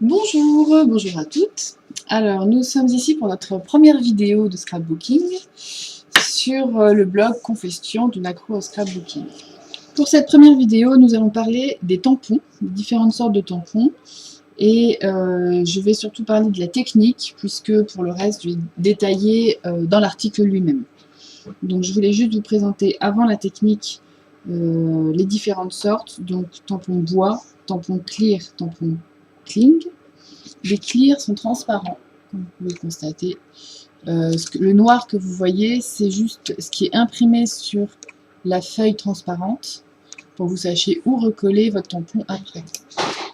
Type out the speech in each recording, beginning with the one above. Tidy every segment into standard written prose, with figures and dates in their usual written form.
Bonjour, bonjour à toutes. Alors, nous sommes ici pour notre première vidéo de scrapbooking sur le blog Confession d'une accro au scrapbooking. Pour cette première vidéo, nous allons parler des tampons, différentes sortes de tampons, et je vais surtout parler de la technique, puisque pour le reste, je vais détailler dans l'article lui-même. Donc, je voulais juste vous présenter avant la technique les différentes sortes, donc tampon bois, tampon clear, tampon cling. Les clears sont transparents, comme vous pouvez le constater. Le noir que vous voyez, c'est juste ce qui est imprimé sur la feuille transparente pour que vous sachiez où recoller votre tampon après.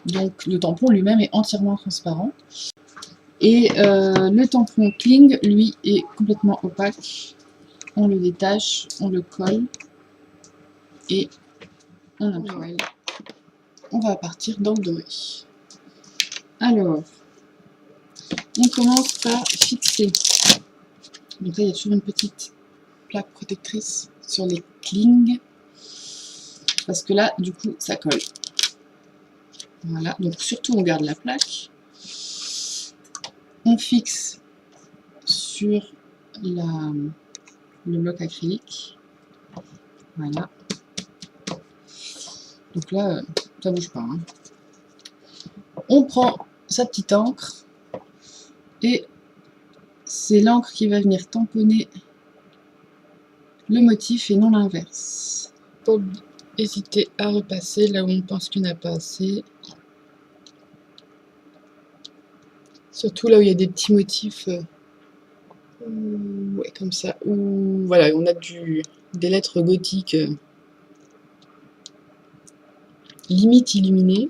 Donc le tampon lui-même est entièrement transparent. Et le tampon cling, lui, est complètement opaque. On le détache, on le colle et on imprime. On va partir dans le doré. Alors, on commence par fixer. Donc là, il y a toujours une petite plaque protectrice sur les clings. Parce que là, du coup, ça colle. Voilà, donc surtout on garde la plaque. On fixe sur le bloc acrylique. Voilà. Donc là, ça bouge pas. Hein. On prend sa petite encre. Et c'est l'encre qui va venir tamponner le motif et non l'inverse. Pas hésiter à repasser là où on pense qu'il n'y en a pas assez. Surtout là où il y a des petits motifs ouais, comme ça, où voilà, on a des lettres gothiques limite illuminées.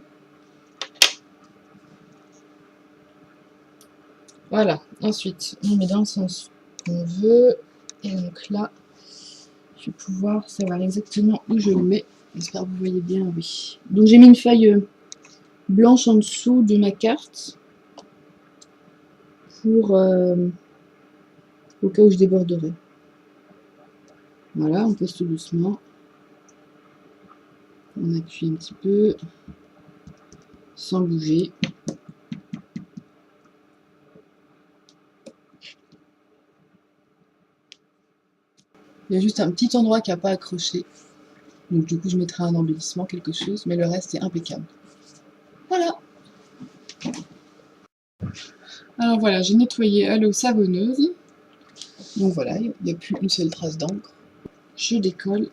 Voilà, ensuite on met dans le sens qu'on veut, et donc là je vais pouvoir savoir exactement où je le mets. J'espère que vous voyez bien, oui. Donc j'ai mis une feuille blanche en dessous de ma carte pour au cas où je déborderai. Voilà, on pose tout doucement. On appuie un petit peu sans bouger. Il y a juste un petit endroit qui n'a pas accroché. Donc du coup je mettrai un embellissement, quelque chose, mais le reste est impeccable. Voilà. Alors voilà, j'ai nettoyé à l'eau savonneuse. Donc voilà, il n'y a plus une seule trace d'encre. Je décolle.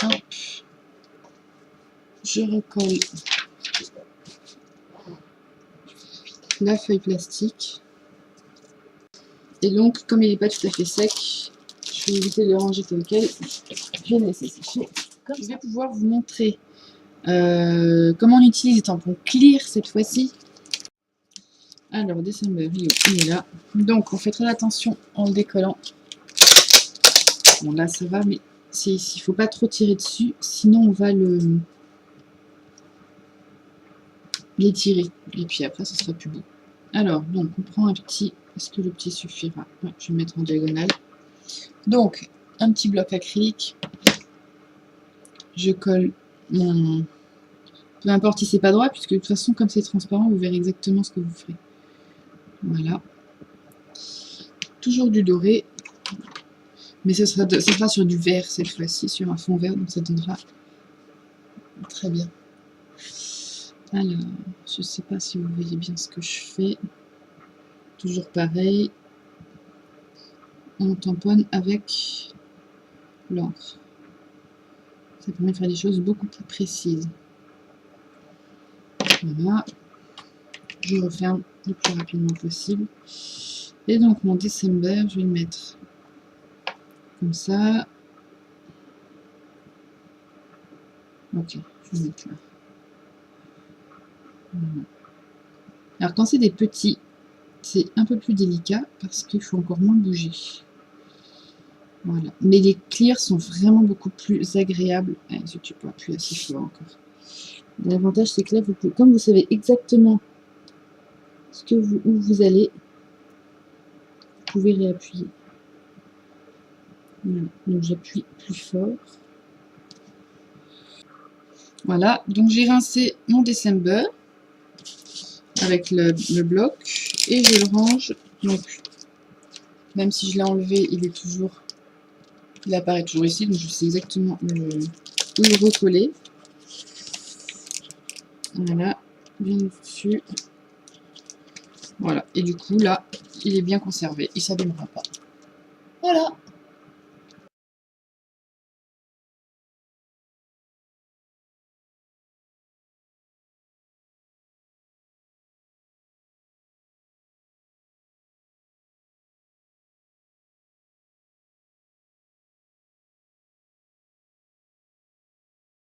Hop. Je recolle la feuille plastique. Et donc, comme il n'est pas tout à fait sec, je vais éviter de le ranger tel quel. Je vais le laisser sécher. Je vais pouvoir vous montrer comment on utilise les tampons clear cette fois-ci. Alors, December Rio, il est là. Donc, on fait très attention en le décollant. Bon, là, ça va, mais il ne faut pas trop tirer dessus, sinon on va l'étirer. Et puis après, ce sera plus beau. Alors, donc, on prend un petit... Est-ce que le petit suffira? Ouais, je vais le mettre en diagonale. Donc, un petit bloc acrylique. Je colle mon... Peu importe si c'est pas droit, puisque de toute façon, comme c'est transparent, vous verrez exactement ce que vous ferez. Voilà. Toujours du doré. Mais ce sera sur du vert cette fois-ci, sur un fond vert, donc ça donnera très bien. Alors, je sais pas si vous voyez bien ce que je fais. Toujours pareil. On tamponne avec l'encre. Ça permet de faire des choses beaucoup plus précises. Voilà. Je referme le plus rapidement possible. Et donc mon December, je vais le mettre comme ça. Ok, je vais le mettre là. Voilà. Alors quand c'est des petits, c'est un peu plus délicat parce qu'il faut encore moins bouger. Voilà. Mais les clears sont vraiment beaucoup plus agréables. Je ne peux appuyer assez fort encore. L'avantage c'est que là, comme vous savez exactement où vous allez, vous pouvez réappuyer. Voilà. Donc j'appuie plus fort. Voilà, donc j'ai rincé mon December avec le bloc et je le range. Donc, même si je l'ai enlevé, il apparaît toujours ici, donc je sais exactement où le recoller. Voilà, bien dessus. Voilà, et du coup là, il est bien conservé, il ne s'abîmera pas. Voilà.